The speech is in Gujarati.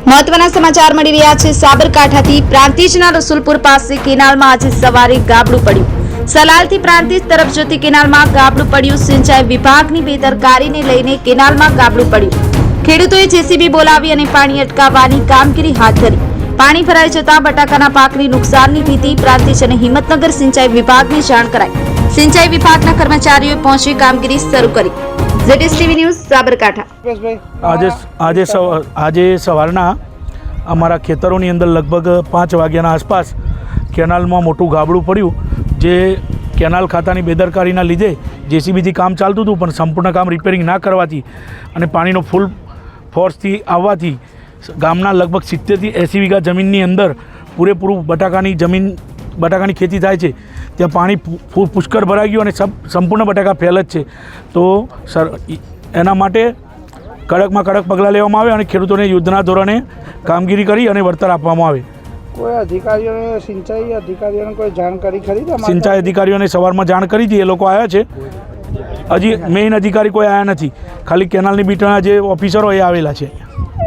મહત્વના સમાચાર મળી રહ્યા છે। સાબરકાંઠાથી પ્રાંતિજના રસુલપુર પાસે કેનાલમાં આજે સવારે ગાબડું પડ્યું। સલાલથી પ્રાંતિજ તરફ જતી કેનાલમાં ગાબડું પડ્યું। સિંચાઈ વિભાગની બેદરકારીને લઈને કેનાલમાં ગાબડું પડ્યું। ખેડૂતોએ જેસીબી બોલાવી અને પાણી અટકાવવાની કામગીરી હાથ ધરી। પાણી ભરાઈ જતા બટાકાના પાકની નુકસાનની ભીતિ। પ્રાંતિજ અને હિંમતનગર સિંચાઈ વિભાગને જાણ કરાઈ। સિંચાઈ વિભાગના કર્મચારીઓએ પહોંચી કામગીરી શરૂ કરી। ZSTV news Sabarkantha. આજે સવારના અમારા ખેતરોની અંદર લગભગ 5 વાગ્યાના આસપાસ કેનાલમાં મોટું ગાબડું પડ્યું, જે કેનાલ ખાતાની બેદરકારીના લીધે જેસીબીથી કામ ચાલતું હતું, પણ સંપૂર્ણ કામ રિપેરિંગ ના કરવાથી અને પાણીનો ફૂલ ફોર્સથી આવવાથી ગામના લગભગ 70 થી 80 વીઘા જમીનની અંદર પૂરેપૂરું બટાકાની ખેતી થાય છે, ત્યાં પાણી પુષ્કળ ભરાઈ ગયું અને સંપૂર્ણ બટાકા ફેલ જ છે। તો એના માટે કડકમાં કડક પગલાં લેવામાં આવે અને ખેડૂતોને યુદ્ધના ધોરણે કામગીરી કરી અને વળતર આપવામાં આવે। કોઈ અધિકારીઓને સિંચાઈ અધિકારીઓને કોઈ જાણકારી ખરી? સિંચાઈ અધિકારીઓને સવારમાં જાણ કરી હતી, એ લોકો આવ્યા છે। હજી મેઇન અધિકારી કોઈ આવ્યા નથી, ખાલી કેનાલની બીટના જે ઓફિસરો એ આવેલા છે।